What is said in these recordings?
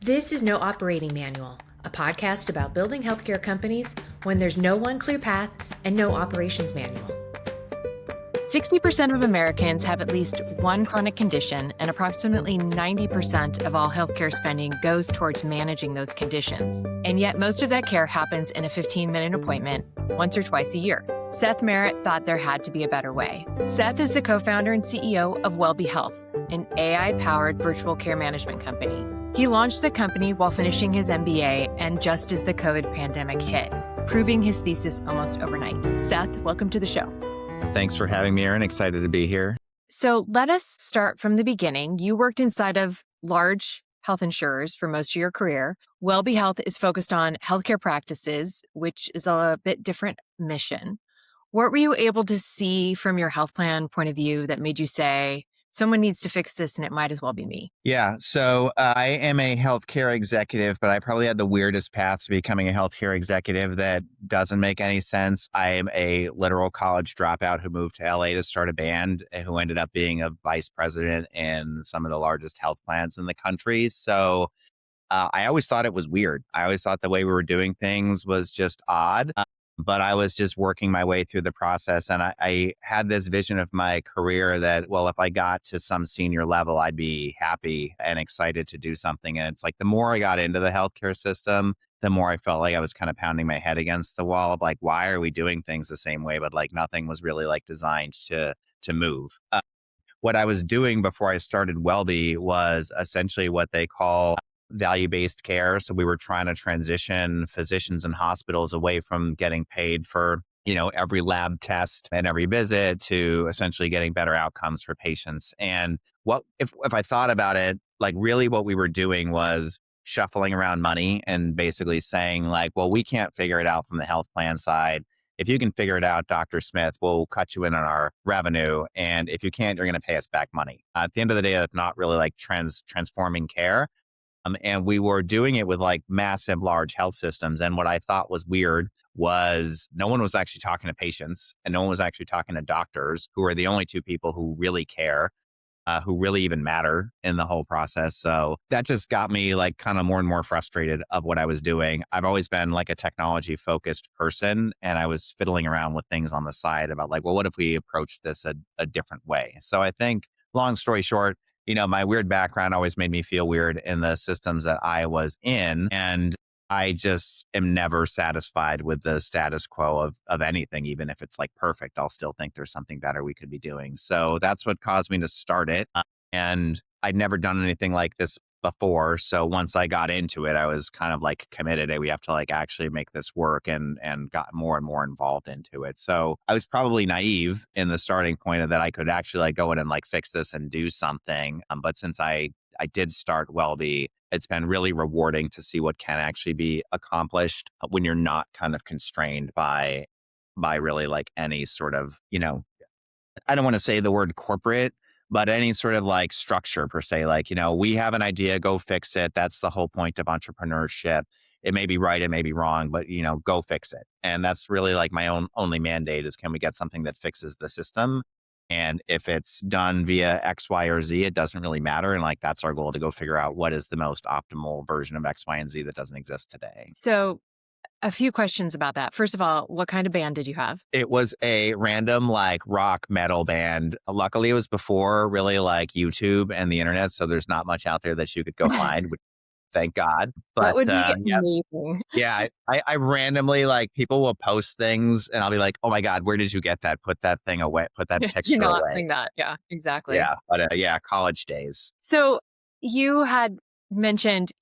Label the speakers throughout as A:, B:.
A: This is No Operating Manual, a podcast about building healthcare companies when there's no one clear path and no operations manual. 60% of Americans have at least one chronic condition, and approximately 90% of all healthcare spending goes towards managing those conditions. And yet most of that care happens in a 15-minute appointment once or twice a year. Seth Merritt thought there had to be a better way. Seth is the co-founder and CEO of Welby Health, an AI-powered virtual care management company. He launched the company while finishing his MBA and just as the COVID pandemic hit, proving his thesis almost overnight. Seth, welcome to the show.
B: Thanks for having me, Erin. Excited to be here.
A: So let us start from the beginning. You worked inside of large health insurers for most of your career. Welby Health is focused on healthcare practices, which is a bit different mission. What were you able to see from your health plan point of view that made you say, someone needs to fix this and it might as well be me?
B: Yeah, so I am a healthcare executive, but I probably had the weirdest path to becoming a healthcare executive that doesn't make any sense. I am a literal college dropout who moved to LA to start a band, who ended up being a vice president in some of the largest health plans in the country. So I always thought it was weird. I always thought the way we were doing things was just odd. But I was just working my way through the process. And I had this vision of my career that, well, if I got to some senior level, I'd be happy and excited to do something. And it's like the more I got into the healthcare system, the more I felt like I was kind of pounding my head against the wall of like, why are we doing things the same way? But like nothing was really like designed to move. What I was doing before I started Welby was essentially what they call value-based care. So we were trying to transition physicians and hospitals away from getting paid for, every lab test and every visit to essentially getting better outcomes for patients. And if I thought about it, like really what we were doing was shuffling around money and basically saying like, well, we can't figure it out from the health plan side. If you can figure it out, Dr. Smith, we'll cut you in on our revenue. And if you can't, you're going to pay us back money. At the end of the day, that's not really like transforming care. And we were doing it with like massive, large health systems. And what I thought was weird was no one was actually talking to patients and no one was actually talking to doctors, who are the only two people who really care, who really even matter in the whole process. So that just got me like kind of more and more frustrated of what I was doing. I've always been like a technology focused person, and I was fiddling around with things on the side about like, well, what if we approach this a different way? So I think, long story short, my weird background always made me feel weird in the systems that I was in. And I just am never satisfied with the status quo of anything. Even if it's like perfect, I'll still think there's something better we could be doing. So that's what caused me to start it. And I'd never done anything like this before. So once I got into it, I was kind of like committed. Hey, we have to like actually make this work, and got more and more involved into it. So I was probably naive in the starting point of that I could actually like go in and like fix this and do something. But since I did start Welby, it's been really rewarding to see what can actually be accomplished when you're not kind of constrained by really like any sort of, I don't want to say the word corporate, but any sort of like structure per se, like, we have an idea, go fix it. That's the whole point of entrepreneurship. It may be right, it may be wrong, but, go fix it. And that's really like my only mandate is, can we get something that fixes the system? And if it's done via X, Y, or Z, it doesn't really matter. And like, that's our goal, to go figure out what is the most optimal version of X, Y, and Z that doesn't exist today.
A: So a few questions about that. First of all, what kind of band did you have?
B: It was a random like rock metal band. Luckily, it was before really like YouTube and the internet. So there's not much out there that you could go find, which, thank God. But
A: that would be amazing.
B: Yeah, I randomly like people will post things and I'll be like, oh my God, where did you get that? Put that thing away. Put that picture
A: You're not
B: away.
A: saying that. Yeah, exactly.
B: Yeah, but college days.
A: So you had mentioned,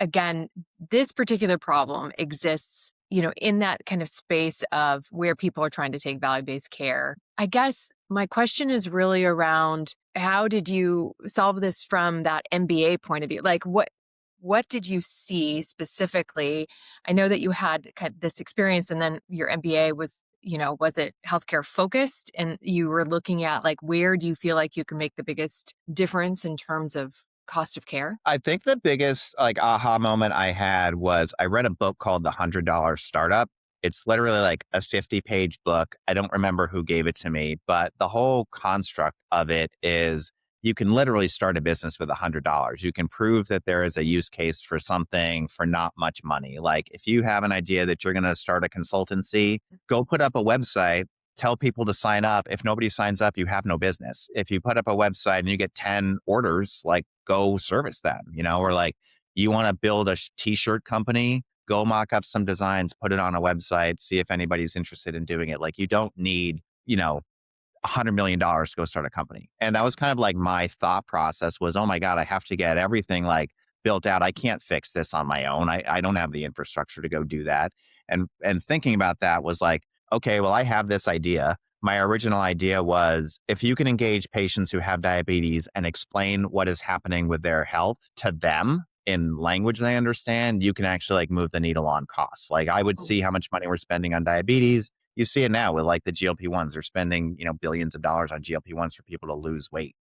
A: again, this particular problem exists, in that kind of space of where people are trying to take value-based care. I guess my question is really around, how did you solve this from that MBA point of view? Like what did you see specifically? I know that you had kind of this experience, and then your MBA was, was it healthcare focused? And you were looking at like, where do you feel like you can make the biggest difference in terms of cost of care?
B: I think the biggest like aha moment I had was I read a book called The $100 Startup. It's literally like a 50-page book. I don't remember who gave it to me, but the whole construct of it is you can literally start a business with $100. You can prove that there is a use case for something for not much money. Like if you have an idea that you're going to start a consultancy, go put up a website, tell people to sign up. If nobody signs up, you have no business. If you put up a website and you get 10 orders, like go service them, or like you want to build a t-shirt company, go mock up some designs, put it on a website, see if anybody's interested in doing it. Like you don't need, $100 million to go start a company. And that was kind of like my thought process was, oh my God, I have to get everything like built out. I can't fix this on my own. I don't have the infrastructure to go do that. And thinking about that was like, okay, well, I have this idea. My original idea was if you can engage patients who have diabetes and explain what is happening with their health to them in language they understand, you can actually like move the needle on costs. Like I would see how much money we're spending on diabetes. You see it now with like the GLP-1s. They're spending, billions of dollars on GLP-1s for people to lose weight.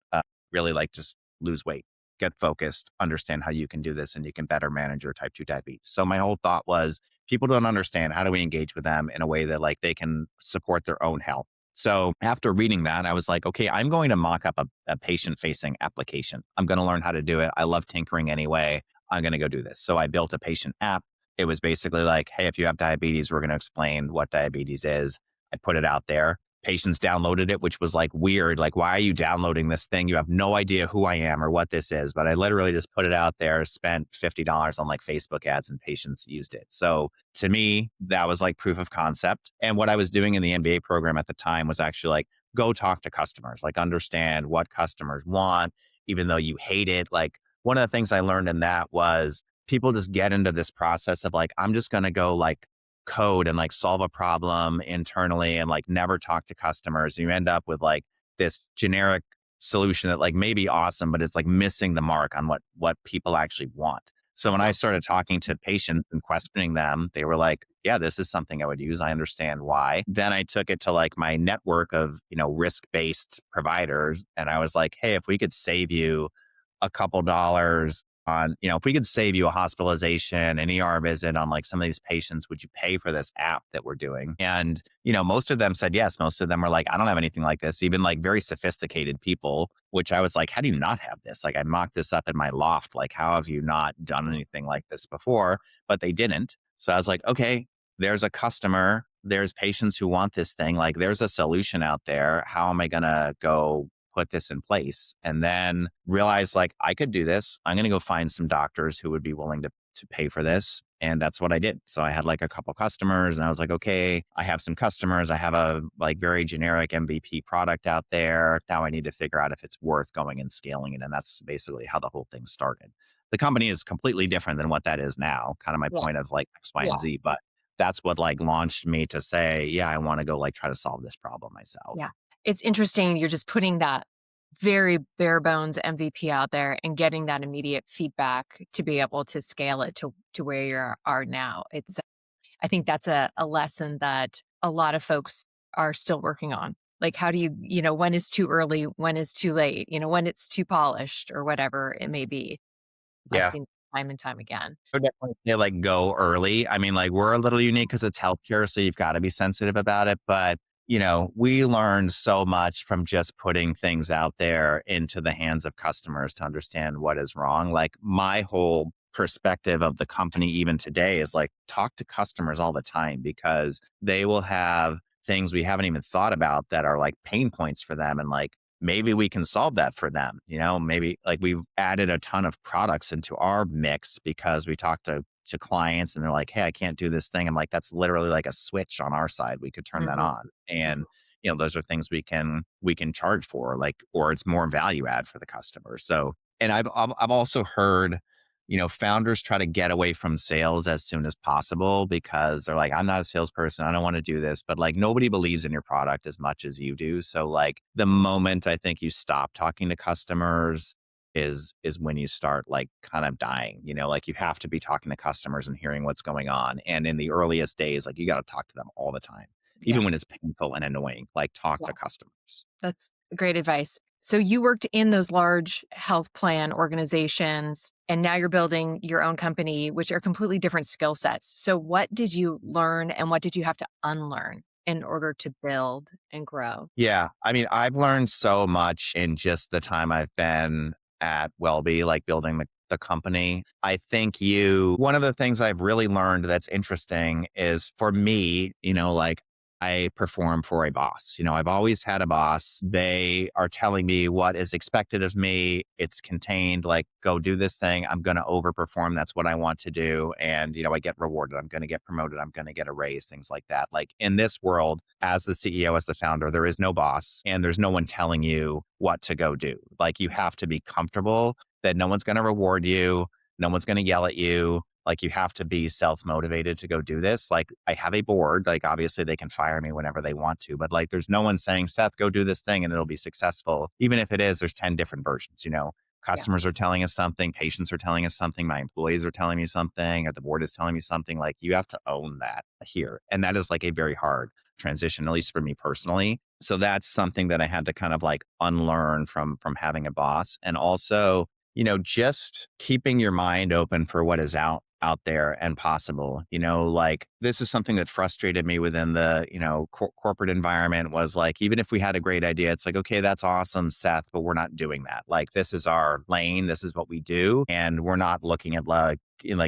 B: Really like just lose weight, get focused, understand how you can do this and you can better manage your type 2 diabetes. So my whole thought was people don't understand, how do we engage with them in a way that like they can support their own health? So after reading that, I was like, okay, I'm going to mock up a patient facing application. I'm going to learn how to do it. I love tinkering anyway. I'm going to go do this. So I built a patient app. It was basically like, hey, if you have diabetes, we're going to explain what diabetes is. I put it out there. Patients downloaded it, which was like weird. Like, why are you downloading this thing? You have no idea who I am or what this is. But I literally just put it out there, spent $50 on like Facebook ads, and patients used it. So to me, that was like proof of concept. And what I was doing in the MBA program at the time was actually like, go talk to customers, like understand what customers want, even though you hate it. Like one of the things I learned in that was people just get into this process of like, I'm just going to go like code and like solve a problem internally and like never talk to customers. You end up with like this generic solution that like may be awesome, but it's like missing the mark on what people actually want. So when I started talking to patients and questioning them, they were like, yeah, this is something I would use. I understand why. Then I took it to like my network of, risk-based providers. And I was like, hey, if we could save you a couple dollars on, if we could save you a hospitalization, an ER visit on like some of these patients, would you pay for this app that we're doing? And, most of them said yes. Most of them were like, I don't have anything like this, even like very sophisticated people, which I was like, how do you not have this? Like I mocked this up in my loft. Like, how have you not done anything like this before? But they didn't. So I was like, okay, there's a customer, there's patients who want this thing. Like there's a solution out there. How am I going to go put this in place? And then realize like I could do this. I'm going to go find some doctors who would be willing to pay for this. And that's what I did. So I had like a couple customers and I was like, okay, I have some customers. I have a like very generic MVP product out there. Now I need to figure out if it's worth going and scaling it. And that's basically how the whole thing started. The company is completely different than what that is now, kind of my
A: Yeah.
B: point of like X, Y, and
A: Yeah.
B: Z. But that's what like launched me to say, yeah, I want to go like try to solve this problem myself.
A: Yeah. It's interesting. You're just putting that very bare bones MVP out there and getting that immediate feedback to be able to scale it to where you are now. I think that's a lesson that a lot of folks are still working on. Like, how do when is too early, when is too late, when it's too polished or whatever it may be. I've
B: Yeah.
A: seen time and time again.
B: I would definitely say like go early. I mean, like we're a little unique because it's healthcare, so you've got to be sensitive about it. But we learned so much from just putting things out there into the hands of customers to understand what is wrong. Like my whole perspective of the company, even today, is like talk to customers all the time because they will have things we haven't even thought about that are like pain points for them. And like maybe we can solve that for them. Maybe like we've added a ton of products into our mix because we talk to clients and they're like, hey, I can't do this thing. I'm like, that's literally like a switch on our side. We could turn that
A: Mhm.
B: on. And those are things we can charge for, like, or it's more value add for the customer. So, and I've also heard, founders try to get away from sales as soon as possible because they're like, I'm not a salesperson. I don't want to do this. But like nobody believes in your product as much as you do. So like the moment I think you stop talking to customers is when you start like kind of dying, like you have to be talking to customers and hearing what's going on. And in the earliest days, like you got to talk to them all the time,
A: Yeah.
B: even when it's painful and annoying, like talk
A: Yeah.
B: to customers.
A: That's great advice. So you worked in those large health plan organizations and now you're building your own company, which are completely different skill sets. So what did you learn and what did you have to unlearn? in order to build and grow?
B: Yeah. I mean, I've learned so much in just the time I've been at Welby, like building the company. I think one of the things I've really learned that's interesting is for me, like I perform for a boss. I've always had a boss. They are telling me what is expected of me. It's contained, like, go do this thing. I'm going to overperform. That's what I want to do. And, I get rewarded. I'm going to get promoted. I'm going to get a raise, things like that. Like in this world, as the CEO, as the founder, there is no boss and there's no one telling you what to go do. Like you have to be comfortable that no one's going to reward you. No one's going to yell at you. Like you have to be self-motivated to go do this. Like I have a board, like obviously they can fire me whenever they want to, but like there's no one saying, Seth, go do this thing and it'll be successful. Even if it is, there's 10 different versions.
A: Yeah.
B: Customers are telling us something, patients are telling us something, my employees are telling me something, or the board is telling me something. Like you have to own that here. And that is like a very hard transition, at least for me personally. So that's something that I had to kind of like unlearn from having a boss. And also, just keeping your mind open for what is out there and possible. Like this is something that frustrated me within the, corporate environment was like, even if we had a great idea, it's like, okay, that's awesome, Seth, but we're not doing that. Like this is our lane. This is what we do. And we're not looking at like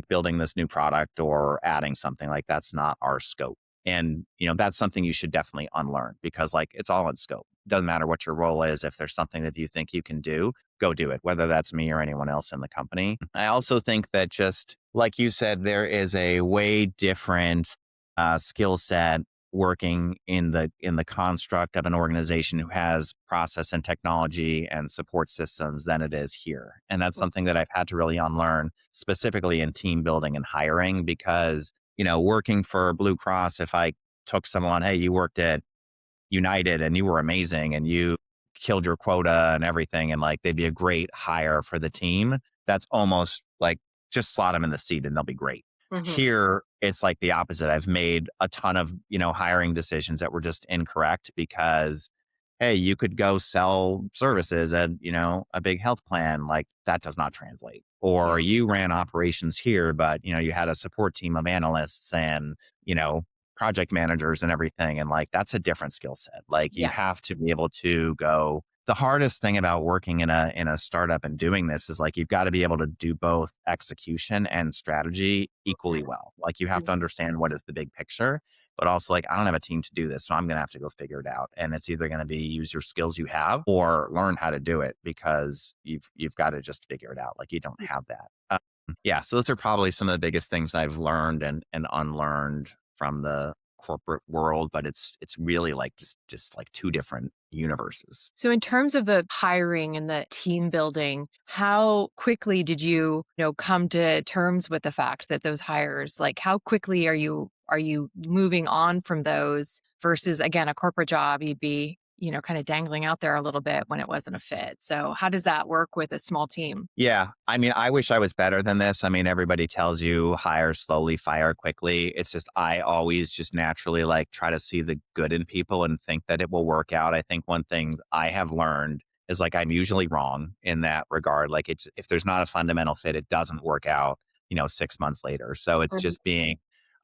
B: building this new product or adding something. Like that's not our scope. And, that's something you should definitely unlearn because like it's all in scope. Doesn't matter what your role is. If there's something that you think you can do, go do it, whether that's me or anyone else in the company. I also think that just like you said, there is a way different skill set working in the construct of an organization who has process and technology and support systems than it is here. And that's something that I've had to really unlearn, specifically in team building and hiring, because, working for Blue Cross, if I took someone, hey, you worked at United and you were amazing and you killed your quota and everything, and like they'd be a great hire for the team. That's almost like just slot them in the seat and they'll be great.
A: Hmm.
B: Here, it's like the opposite. I've made a ton of, hiring decisions that were just incorrect because, hey, you could go sell services at, a big health plan. Like that does not translate. Or
A: Yeah.
B: you ran operations here, but, you had a support team of analysts and, you know, project managers and everything. And like, that's a different skill set. Like you
A: Yeah.
B: have to be able to go. The hardest thing about working in a startup and doing this is like, you've got to be able to do both execution and strategy equally well. Like you have to
A: Mhm.
B: understand what is the big picture, but also like, I don't have a team to do this. So I'm going to have to go figure it out. And it's either going to be use your skills you have or learn how to do it because you've got to just figure it out. Like you don't have that. Yeah. So those are probably some of the biggest things I've learned and unlearned from the corporate world, but it's really like just like two different universes.
A: So in terms of the hiring and the team building, how quickly did you come to terms with the fact that those hires, like how quickly are you moving on from those versus again a corporate job you'd be kind of dangling out there a little bit when it wasn't a fit. So how does that work with a small team?
B: Yeah. I mean, I wish I was better than this. I mean, everybody tells you hire slowly, fire quickly. It's just, I always just naturally like try to see the good in people and think that it will work out. I think one thing I have learned is like, I'm usually wrong in that regard. Like it's, if there's not a fundamental fit, it doesn't work out, 6 months later. So it's
A: Mhm.
B: just being,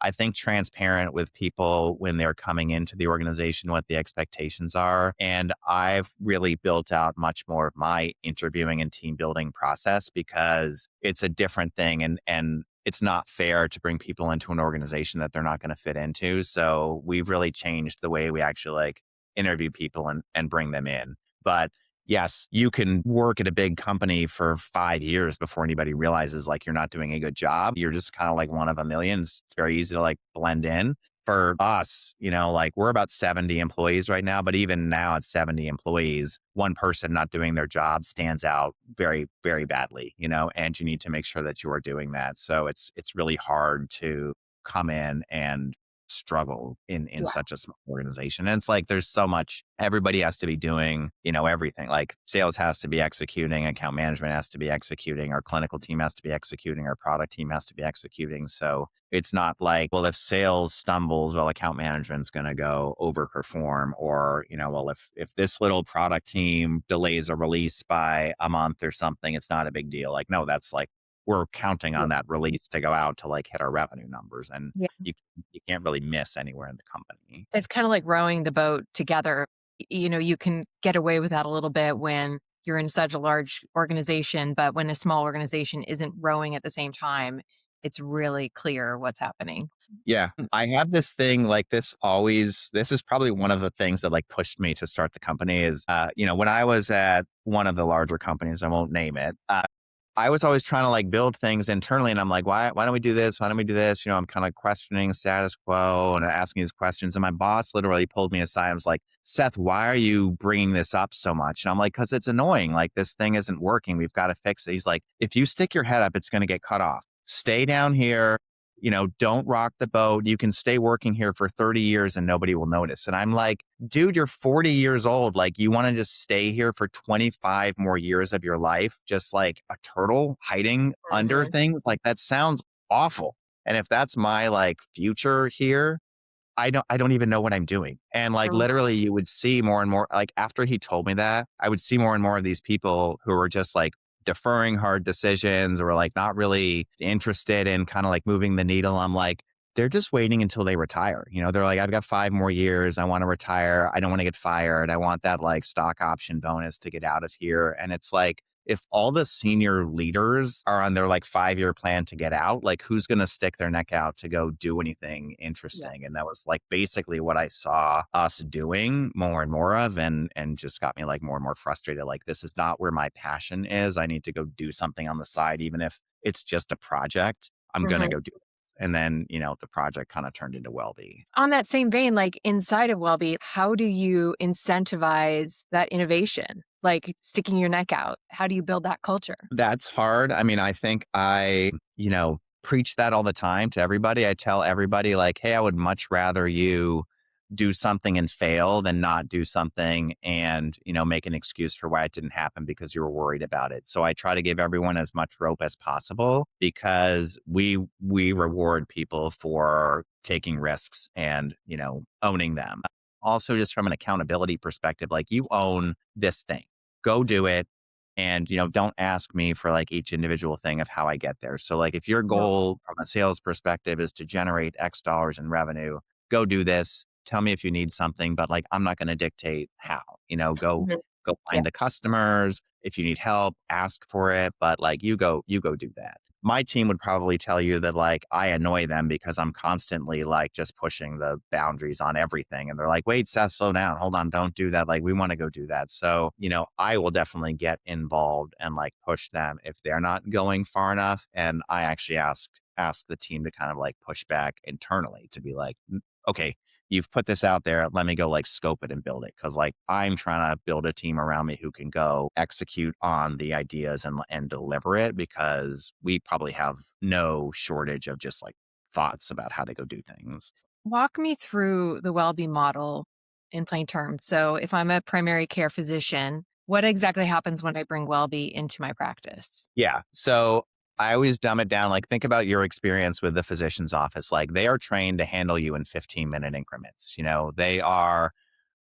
B: I think, transparent with people when they're coming into the organization, what the expectations are. And I've really built out much more of my interviewing and team building process because it's a different thing. And it's not fair to bring people into an organization that they're not going to fit into. So we've really changed the way we actually like interview people and bring them in. But yes, you can work at a big company for 5 years before anybody realizes like you're not doing a good job. You're just kind of like one of a million. It's very easy to like blend in. For us, like we're about 70 employees right now, but even now at 70 employees, one person not doing their job stands out very, very badly, and you need to make sure that you are doing that. So it's really hard to come in and struggle in
A: Yeah.
B: such a small organization. And it's like there's so much everybody has to be doing, everything. Like sales has to be executing, account management has to be executing, our clinical team has to be executing, our product team has to be executing. So it's not like, well, if sales stumbles, well, account management's going to go overperform, or, well, if this little product team delays a release by a month or something, it's not a big deal. Like, no, that's like we're counting
A: Yeah.
B: on that release to go out to like hit our revenue numbers. And
A: Yeah.
B: you, you can't really miss anywhere in the company.
A: It's kind of like rowing the boat together. You can get away with that a little bit when you're in such a large organization, but when a small organization isn't rowing at the same time, it's really clear what's happening.
B: Yeah.
A: Mm.
B: I have this thing like this is probably one of the things that like pushed me to start the company is, when I was at one of the larger companies, I won't name it, I was always trying to like build things internally, and I'm like, why don't we do this? Why don't we do this? I'm kind of questioning status quo and asking these questions. And my boss literally pulled me aside and was like, Seth, why are you bringing this up so much? And I'm like, because it's annoying. Like this thing isn't working. We've got to fix it. He's like, if you stick your head up, it's going to get cut off. Stay down here. Don't rock the boat. You can stay working here for 30 years and nobody will notice. And I'm like, dude, you're 40 years old. Like, you want to just stay here for 25 more years of your life, just like a turtle hiding under
A: Mhm.
B: things? Like, that sounds awful. And if that's my like future here, I don't even know what I'm doing. And like
A: Mhm.
B: literally you would see more and more like after he told me that, I would see more and more of these people who were just like deferring hard decisions or like not really interested in kind of like moving the needle. I'm like, they're just waiting until they retire. They're like, I've got 5 more years. I want to retire. I don't want to get fired. I want that like stock option bonus to get out of here. And it's like, if all the senior leaders are on their like 5-year plan to get out, like who's going to stick their neck out to go do anything
A: Yeah.
B: interesting? And that was like basically what I saw us doing more and more of, and just got me like more and more frustrated. Like, this is not where my passion is. I need to go do something on the side, even if it's just a project. I'm going to
A: Mhm.
B: go do it. And then, the project kind of turned into Welby.
A: On that same vein, like inside of Wellbe, how do you incentivize that innovation? Like sticking your neck out. How do you build that culture?
B: That's hard. I mean, I think preach that all the time to everybody. I tell everybody, like, hey, I would much rather you do something and fail than not do something and, make an excuse for why it didn't happen because you were worried about it. So I try to give everyone as much rope as possible because we reward people for taking risks and, owning them. Also, just from an accountability perspective, like, you own this thing, go do it. And, don't ask me for like each individual thing of how I get there. So like if your
A: Mhm.
B: goal from a sales perspective is to generate X dollars in revenue, go do this. Tell me if you need something, but like I'm not going to dictate how.
A: Mhm.
B: Go
A: Yeah.
B: find the customers. If you need help, ask for it. But like you go do that. My team would probably tell you that like I annoy them because I'm constantly like just pushing the boundaries on everything. And they're like, wait, Seth, slow down. Hold on. Don't do that. Like, we want to go do that. So, I will definitely get involved and like push them if they're not going far enough. And I actually ask the team to kind of like push back internally to be like, okay, you've put this out there. Let me go like scope it and build it. Cause like I'm trying to build a team around me who can go execute on the ideas and deliver it because we probably have no shortage of just like thoughts about how to go do things.
A: Walk me through the well-being model in plain terms. So, if I'm a primary care physician, what exactly happens when I bring well-being into my practice?
B: Yeah. So I always dumb it down. Like, think about your experience with the physician's office. Like, they are trained to handle you in 15-minute increments. They are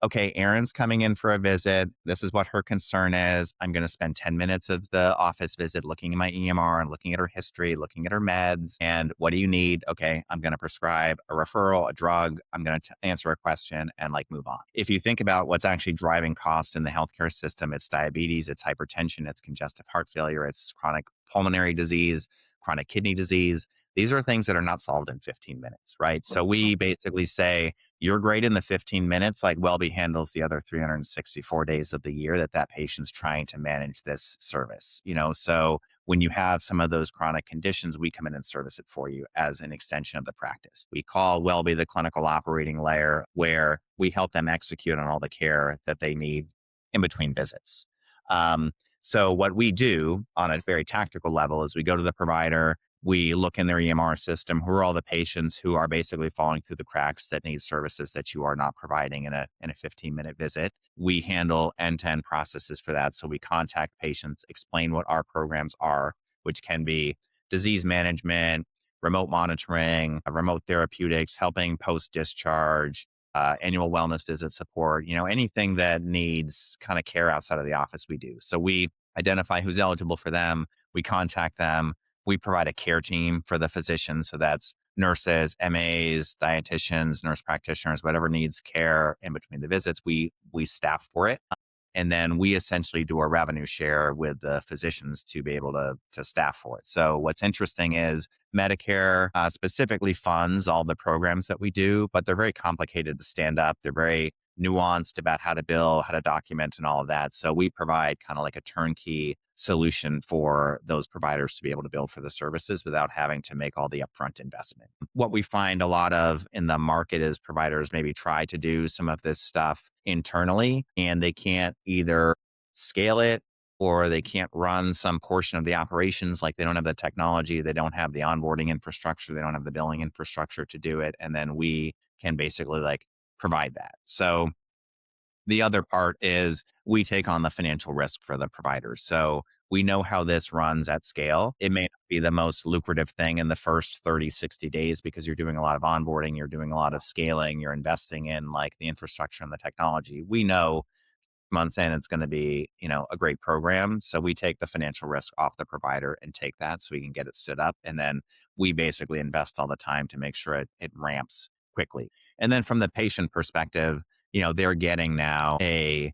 B: okay, Erin's coming in for a visit. This is what her concern is. I'm going to spend 10 minutes of the office visit looking at my EMR and looking at her history, looking at her meds. And what do you need? Okay, I'm going to prescribe a referral, a drug. I'm going to answer a question and like move on. If you think about what's actually driving cost in the healthcare system, it's diabetes, it's hypertension, it's congestive heart failure, it's chronic pulmonary disease, chronic kidney disease. These are things that are not solved in 15 minutes, right? So we basically say, you're great in the 15 minutes, like Welby handles the other 364 days of the year that patient's trying to manage this service. So when you have some of those chronic conditions, we come in and service it for you as an extension of the practice. We call Welby the clinical operating layer, where we help them execute on all the care that they need in between visits. Um, so what we do on a very tactical level is we go to the provider, we look in their EMR system, who are all the patients who are basically falling through the cracks that need services that you are not providing in a 15-minute visit. We handle end-to-end processes for that. So we contact patients, explain what our programs are, which can be disease management, remote monitoring, remote therapeutics, helping post-discharge, annual wellness visit support, anything that needs kind of care outside of the office, we do. So we identify who's eligible for them. We contact them. we provide a care team for the physicians. So that's nurses, MAs, dietitians, nurse practitioners, whatever needs care in between the visits, we staff for it. And then we essentially do a revenue share with the physicians to be able to staff for it. So what's interesting is Medicare specifically funds all the programs that we do, but they're very complicated to stand up. They're very nuanced about how to bill, how to document, and all of that. So we provide kind of like a turnkey solution for those providers to be able to bill for the services without having to make all the upfront investment. What we find a lot of in the market is providers maybe try to do some of this stuff internally and they can't either scale it or they can't run some portion of the operations. Like they don't have the technology, they don't have the onboarding infrastructure, they don't have the billing infrastructure to do it. And then we can basically like provide that. So the other part is we take on the financial risk for the providers. So we know how this runs at scale. It may not be the most lucrative thing in the first 30, 60 days because you're doing a lot of onboarding, you're doing a lot of scaling, you're investing in like the infrastructure and the technology. We know months in it's going to be, a great program. So we take the financial risk off the provider and take that so we can get it stood up. And then we basically invest all the time to make sure it ramps quickly. And then from the patient perspective, they're getting now an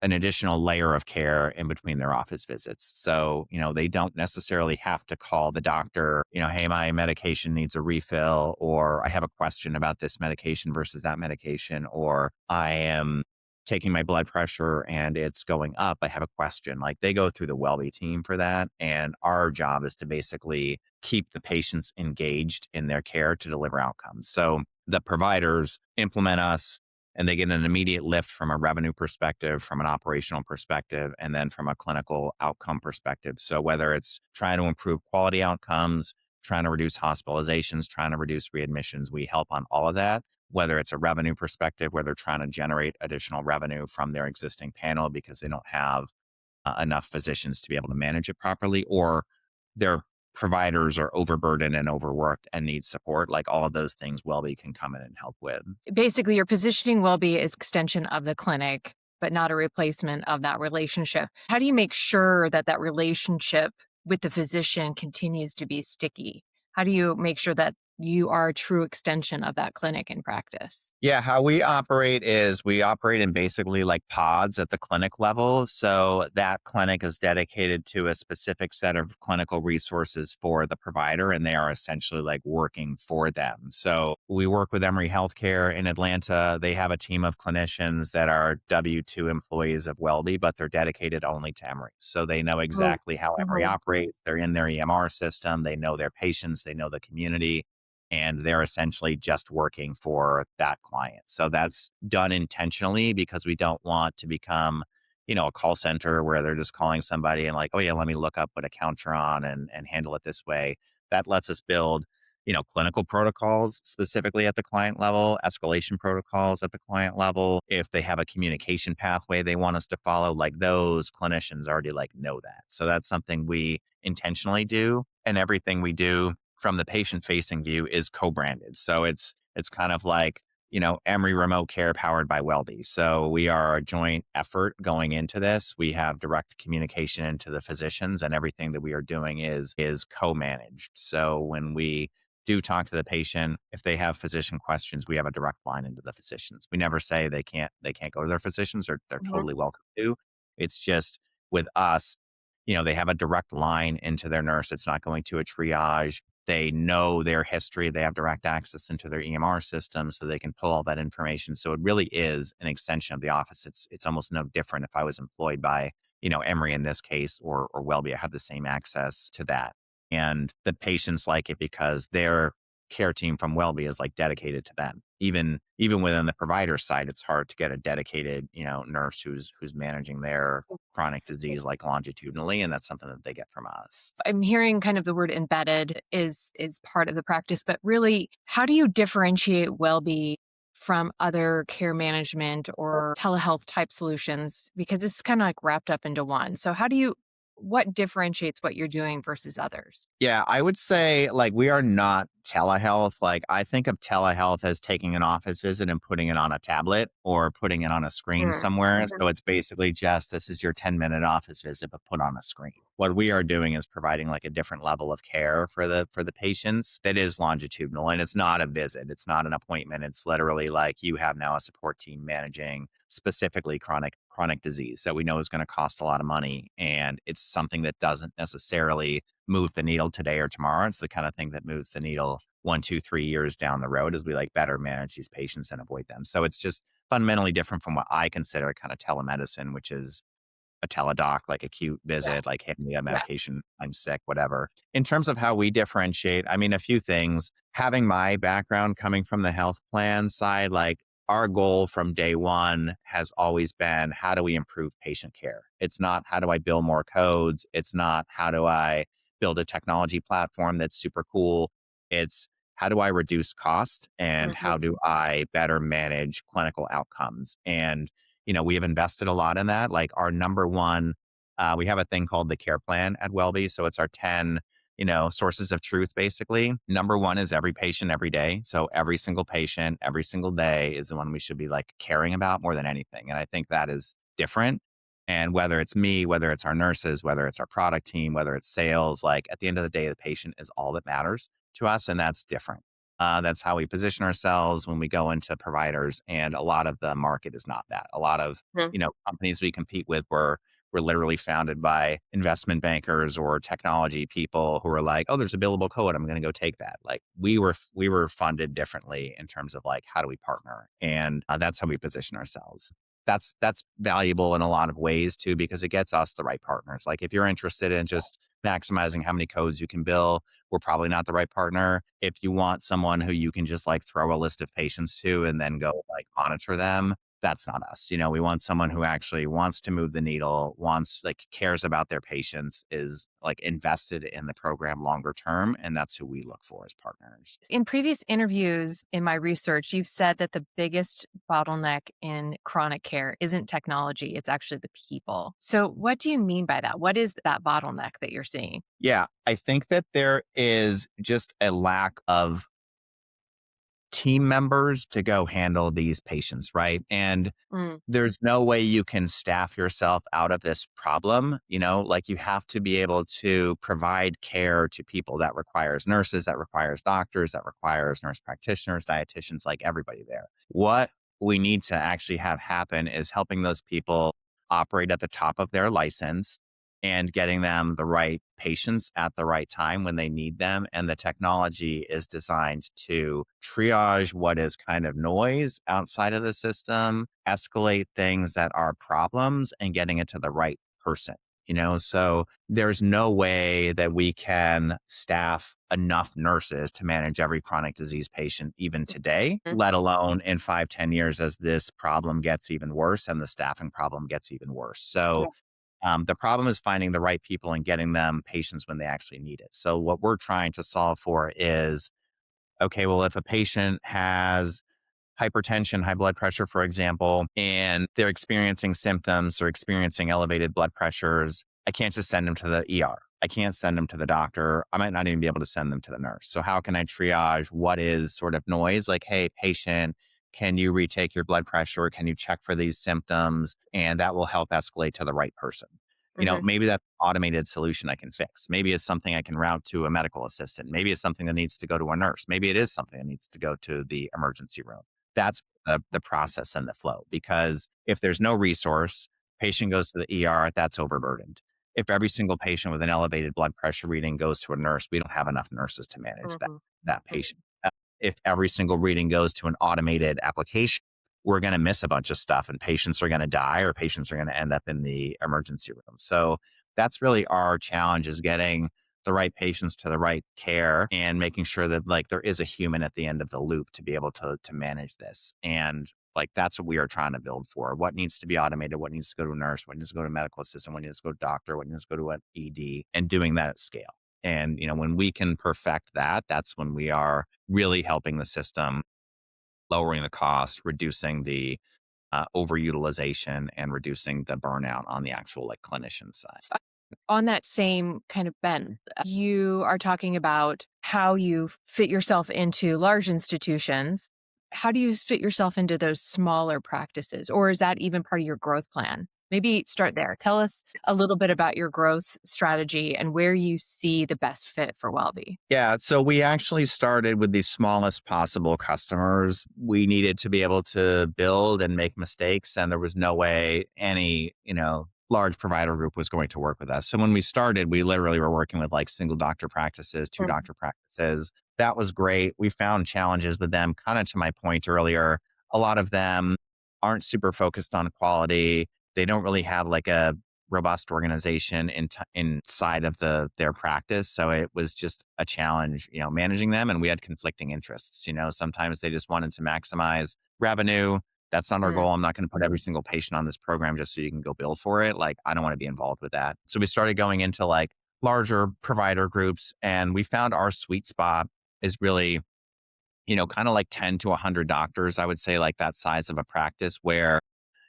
B: additional layer of care in between their office visits. So, they don't necessarily have to call the doctor, hey, my medication needs a refill, or I have a question about this medication versus that medication, or I am taking my blood pressure and it's going up. I have a question. Like they go through the Welby team for that. And our job is to basically keep the patients engaged in their care to deliver outcomes. So the providers implement us and they get an immediate lift from a revenue perspective, from an operational perspective, and then from a clinical outcome perspective. So whether it's trying to improve quality outcomes, trying to reduce hospitalizations, trying to reduce readmissions, we help on all of that. Whether it's a revenue perspective, where they're trying to generate additional revenue from their existing panel because they don't have enough physicians to be able to manage it properly, or their providers are overburdened and overworked and need support, like all of those things Welby can come in and help with.
A: Basically, you're positioning Wellbe as extension of the clinic, but not a replacement of that relationship. How do you make sure that that relationship with the physician continues to be sticky? How do you make sure that you are a true extension of that clinic in practice?
B: Yeah, how we operate is we operate in basically like pods at the clinic level. So that clinic is dedicated to a specific set of clinical resources for the provider, and they are essentially like working for them. So we work with Emory Healthcare in Atlanta. They have a team of clinicians that are W-2 employees of Welby, but they're dedicated only to Emory. So they know
A: Oh,
B: exactly how Emory
A: mhm.
B: operates. They're in their EMR system. They know their patients. They know the community and they're essentially just working for that client. So that's done intentionally because we don't want to become, a call center where they're just calling somebody and like, oh yeah, let me look up what account you're on and handle it this way. That lets us build, clinical protocols specifically at the client level, escalation protocols at the client level. If they have a communication pathway they want us to follow, like those clinicians already like know that. So that's something we intentionally do. And everything we do from the patient facing view is co-branded. So it's kind of like, Emory Remote Care powered by Welby. So we are a joint effort going into this. We have direct communication into the physicians and everything that we are doing is co-managed. So when we do talk to the patient, if they have physician questions, we have a direct line into the physicians. We never say they can't go to their physicians or they're
A: Mhm.
B: totally welcome to. It's just with us, they have a direct line into their nurse. It's not going to a triage. They know their history. They have direct access into their EMR system so they can pull all that information. So it really is an extension of the office. It's almost no different if I was employed by, Emory in this case or Welby. I have the same access to that. And the patients like it because their care team from Welby is like dedicated to them. Even within the provider side, it's hard to get a dedicated, nurse who's managing their chronic disease like longitudinally, and that's something that they get from us.
A: I'm hearing kind of the word embedded is part of the practice, but really, how do you differentiate Wellbe from other care management or telehealth type solutions? Because it's kind of like wrapped up into one. So what differentiates what you're doing versus others?
B: Yeah, I would say like we are not telehealth. Like I think of telehealth as taking an office visit and putting it on a tablet or putting it on a screen
A: Mm.
B: somewhere. So it's basically just this is your 10-minute office visit, but put on a screen. What we are doing is providing like a different level of care for the patients that is longitudinal, and it's not a visit, it's not an appointment. It's literally like you have now a support team managing specifically chronic disease that we know is going to cost a lot of money, and it's something that doesn't necessarily move the needle today or tomorrow. It's the kind of thing that moves the needle 1, 2, 3 years down the road as we like better manage these patients and avoid them. So it's just fundamentally different from what I consider kind of telemedicine, which is a teledoc, like acute
A: Yeah.
B: visit, like, "Hand me a
A: Yeah.
B: medication, I'm sick," whatever. In terms of how we differentiate, I mean, a few things. Having my background coming from the health plan side, like, our goal from day one has always been, how do we improve patient care? It's not, how do I build more codes? It's not, how do I build a technology platform that's super cool? It's, how do I reduce cost and how
A: Mhm.
B: do I better manage clinical outcomes? And we have invested a lot in that. Like our number one, we have a thing called the care plan at Welby. So it's our 10, sources of truth, basically. Number one is every patient every day. So every single patient, every single day is the one we should be like caring about more than anything. And I think that is different. And whether it's me, whether it's our nurses, whether it's our product team, whether it's sales, like at the end of the day, the patient is all that matters to us. And that's different. That's how we position ourselves when we go into providers. And a lot of the market is not that. A lot of,
A: Mhm.
B: companies we compete with were literally founded by investment bankers or technology people who were like, oh, there's a billable code. I'm going to go take that. Like we were funded differently in terms of like, how do we partner? And that's how we position ourselves. That's valuable in a lot of ways too, because it gets us the right partners. Like if you're interested in just maximizing how many codes you can bill, we're probably not the right partner. If you want someone who you can just like throw a list of patients to and then go like monitor them, that's not us. We want someone who actually wants to move the needle, wants like cares about their patients, is like invested in the program longer term. And that's who we look for as partners.
A: In previous interviews in my research, you've said that the biggest bottleneck in chronic care isn't technology, it's actually the people. So, what do you mean by that? What is that bottleneck that you're seeing?
B: Yeah, I think that there is just a lack of team members to go handle these patients, right? And
A: Mm,
B: there's no way you can staff yourself out of this problem. Like you have to be able to provide care to people that requires nurses, that requires doctors, that requires nurse practitioners, dietitians, like everybody there. What we need to actually have happen is helping those people operate at the top of their license and getting them the right patients at the right time when they need them. And the technology is designed to triage what is kind of noise outside of the system, escalate things that are problems, and getting it to the right person. So there's no way that we can staff enough nurses to manage every chronic disease patient even today,
A: mhm.
B: let alone in 5, 10 years as this problem gets even worse and the staffing problem gets even worse. So
A: Yeah.
B: the problem is finding the right people and getting them patients when they actually need it. So what we're trying to solve for is, okay, well, if a patient has hypertension, high blood pressure, for example, and they're experiencing symptoms or experiencing elevated blood pressures, I can't just send them to the ER. I can't send them to the doctor. I might not even be able to send them to the nurse. So how can I triage what is sort of noise? Like, hey, patient, can you retake your blood pressure? Can you check for these symptoms? And that will help escalate to the right person.
A: Mhm.
B: Maybe that's an automated solution I can fix. Maybe it's something I can route to a medical assistant. Maybe it's something that needs to go to a nurse. Maybe it is something that needs to go to the emergency room. That's the process and the flow. Because if there's no resource, patient goes to the ER, that's overburdened. If every single patient with an elevated blood pressure reading goes to a nurse, we don't have enough nurses to manage that
A: Mhm.
B: that
A: Mhm.
B: patient. If every single reading goes to an automated application, we're going to miss a bunch of stuff and patients are going to die or patients are going to end up in the emergency room. So that's really our challenge, is getting the right patients to the right care and making sure that like there is a human at the end of the loop to be able to manage this. And like that's what we are trying to build for. What needs to be automated, what needs to go to a nurse, what needs to go to a medical assistant, what needs to go to a doctor, what needs to go to an ED, and doing that at scale. And when we can perfect that, that's when we are really helping the system, lowering the cost, reducing the overutilization, and reducing the burnout on the actual like clinician side.
A: So, on that same kind of bent, you are talking about how you fit yourself into large institutions. How do you fit yourself into those smaller practices? Or is that even part of your growth plan? Maybe start there. Tell us a little bit about your growth strategy and where you see the best fit for Welby.
B: Yeah, so we actually started with the smallest possible customers. We needed to be able to build and make mistakes, and there was no way any, large provider group was going to work with us. So when we started, we literally were working with like single doctor practices, two
A: Mm.
B: doctor practices. That was great. We found challenges with them, kind of to my point earlier. A lot of them aren't super focused on quality. They don't really have like a robust organization inside of their practice. So it was just a challenge, managing them. And we had conflicting interests. Sometimes they just wanted to maximize revenue. That's not our
A: Mm.
B: goal. I'm not going to put every single patient on this program just so you can go bill for it. Like, I don't want to be involved with that. So we started going into like larger provider groups, and we found our sweet spot is really, kind of like 10 to 100 doctors. I would say like that size of a practice where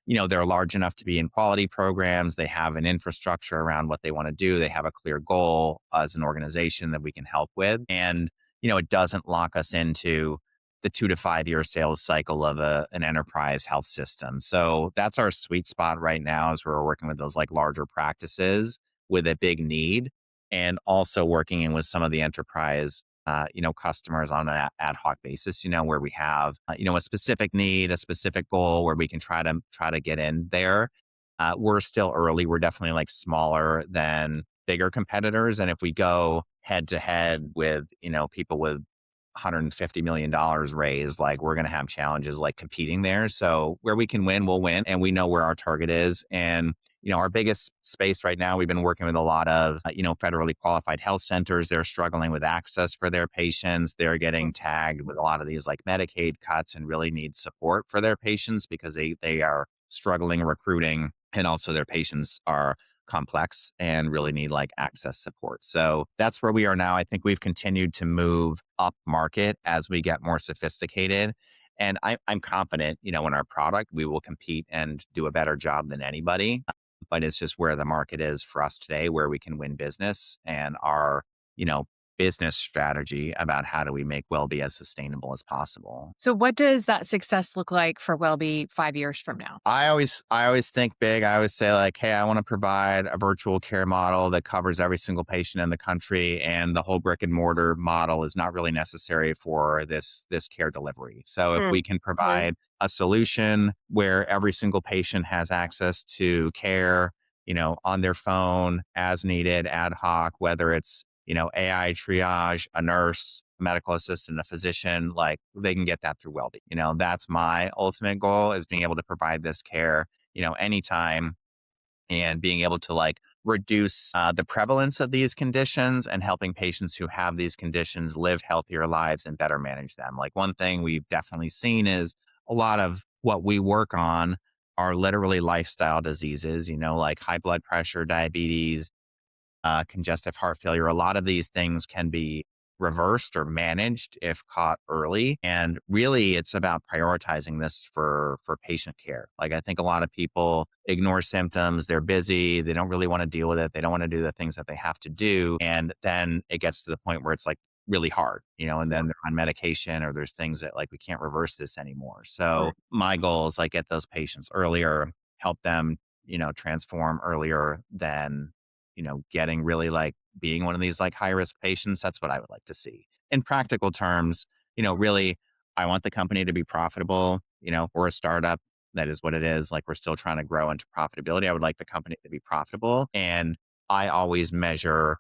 B: they're large enough to be in quality programs. They have an infrastructure around what they want to do. They have a clear goal as an organization that we can help with. And, it doesn't lock us into the 2 to 5 year sales cycle of an enterprise health system. So that's our sweet spot right now, is we're working with those like larger practices with a big need, and also working in with some of the enterprise customers on an ad hoc basis, where we have, a specific need, a specific goal where we can try to get in there. We're still early. We're definitely like smaller than bigger competitors. And if we go head to head with, people with $150 million raised, like we're going to have challenges like competing there. So where we can win, we'll win. And we know where our target is. And our biggest space right now, we've been working with a lot of, federally qualified health centers. They're struggling with access for their patients. They're getting tagged with a lot of these like Medicaid cuts and really need support for their patients because they are struggling recruiting. And also their patients are complex and really need like access support. So that's where we are now. I think we've continued to move up market as we get more sophisticated. And I'm confident, in our product, we will compete and do a better job than anybody. But it's just where the market is for us today, where we can win business, and our, you know, business strategy about how do we make Wellbe as sustainable as possible.
A: So, what does that success look like for Welby 5 years from now?
B: I always think big. I always say like, hey, I want to provide a virtual care model that covers every single patient in the country, and the whole brick and mortar model is not really necessary for this care delivery. So if
A: Mm.
B: we can
A: Mhm.
B: provide a solution where every single patient has access to care, on their phone as needed, ad hoc, whether it's, AI triage, a nurse, medical assistant, a physician, like they can get that through Wellbe. That's my ultimate goal, is being able to provide this care, anytime, and being able to like reduce the prevalence of these conditions, and helping patients who have these conditions live healthier lives and better manage them. Like, one thing we've definitely seen is a lot of what we work on are literally lifestyle diseases, like high blood pressure, diabetes, congestive heart failure. A lot of these things can be reversed or managed if caught early. And really, it's about prioritizing this for patient care. Like, I think a lot of people ignore symptoms. They're busy. They don't really want to deal with it. They don't want to do the things that they have to do. And then it gets to the point where it's like really hard, and then they're on medication, or there's things that like we can't reverse this anymore. So
A: Right.
B: my goal is like get those patients earlier, help them, transform earlier than, getting really like being one of these like high risk patients. That's what I would like to see. In practical terms, really, I want the company to be profitable. We're a startup. That is what it is. Like, we're still trying to grow into profitability. I would like the company to be profitable. And I always measure,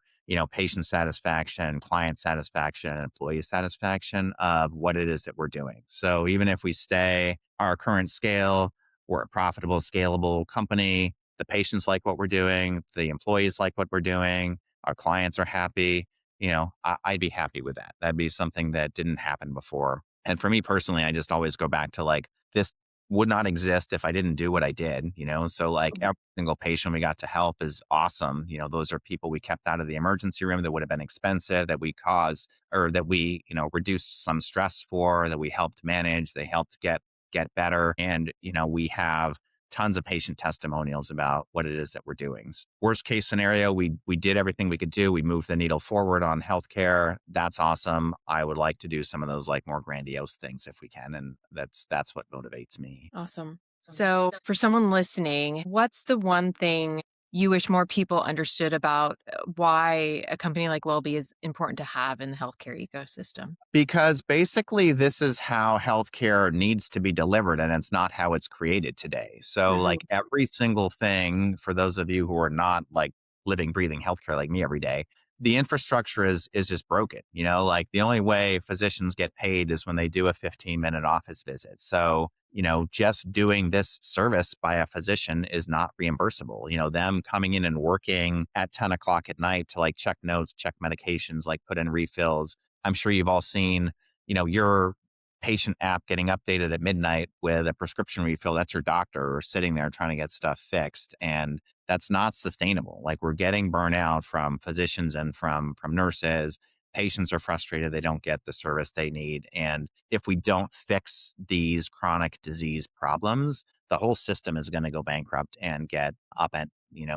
B: patient satisfaction, client satisfaction, employee satisfaction of what it is that we're doing. So even if we stay our current scale, we're a profitable, scalable company. The patients like what we're doing. The employees like what we're doing. Our clients are happy. I'd be happy with that. That'd be something that didn't happen before. And for me personally, I just always go back to like, this would not exist if I didn't do what I did, So like every single patient we got to help is awesome. Those are people we kept out of the emergency room that would have been expensive, that we caused, or that we, reduced some stress for, that we helped manage, they helped get better. And, we have tons of patient testimonials about what it is that we're doing. Worst case scenario, we did everything we could do. We moved the needle forward on healthcare. That's awesome. I would like to do some of those like more grandiose things if we can, and that's what motivates me.
A: Awesome. So, for someone listening, what's the one thing you wish more people understood about why a company like Welby is important to have in the healthcare ecosystem?
B: Because basically, this is how healthcare needs to be delivered, and it's not how it's created today. So,
A: Mhm.
B: like every single thing, for those of you who are not like living, breathing healthcare like me every day, the infrastructure is just broken. Like the only way physicians get paid is when they do a 15-minute office visit. So, just doing this service by a physician is not reimbursable. Them coming in and working at 10 o'clock at night to like check notes, check medications, like put in refills. I'm sure you've all seen, your patient app getting updated at midnight with a prescription refill. That's your doctor sitting there trying to get stuff fixed. And that's not sustainable. Like we're getting burnout from physicians and from nurses. Patients are frustrated. They don't get the service they need. And if we don't fix these chronic disease problems, the whole system is going to go bankrupt and get upend.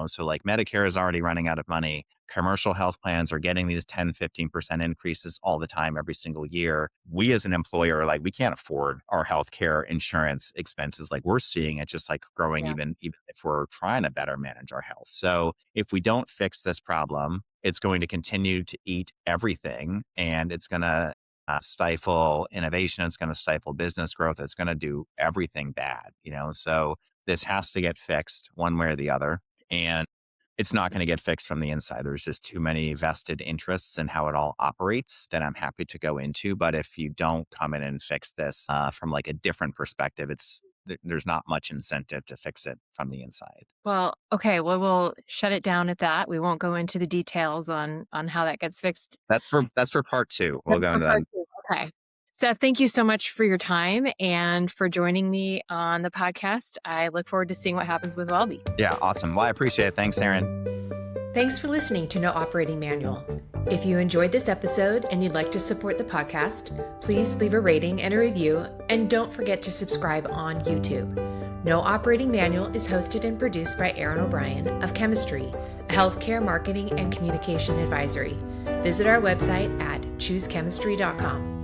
B: So like Medicare is already running out of money. Commercial health plans are getting these 10, 15% increases all the time, every single year. We as an employer, like we can't afford our healthcare insurance expenses. Like we're seeing it just like growing
A: Yeah.
B: even if we're trying to better manage our health. So if we don't fix this problem, it's going to continue to eat everything and it's going to stifle innovation. It's going to stifle business growth. It's going to do everything bad. So this has to get fixed one way or the other. And it's not going to get fixed from the inside. There's just too many vested interests in how it all operates that I'm happy to go into. But if you don't come in and fix this from like a different perspective, there's not much incentive to fix it from the inside.
A: Well, okay. Well, we'll shut it down at that. We won't go into the details on how that gets fixed.
B: That's for part two. We'll
A: That's
B: go
A: for
B: into that.
A: part two. Okay. Seth, thank you so much for your time and for joining me on the podcast. I look forward to seeing what happens with Welby.
B: Yeah, awesome. Well, I appreciate it. Thanks, Erin.
A: Thanks for listening to No Operating Manual. If you enjoyed this episode and you'd like to support the podcast, please leave a rating and a review, and don't forget to subscribe on YouTube. No Operating Manual is hosted and produced by Erin O'Brien of Chemistry, a healthcare marketing and communication advisory. Visit our website at choosechemistry.com.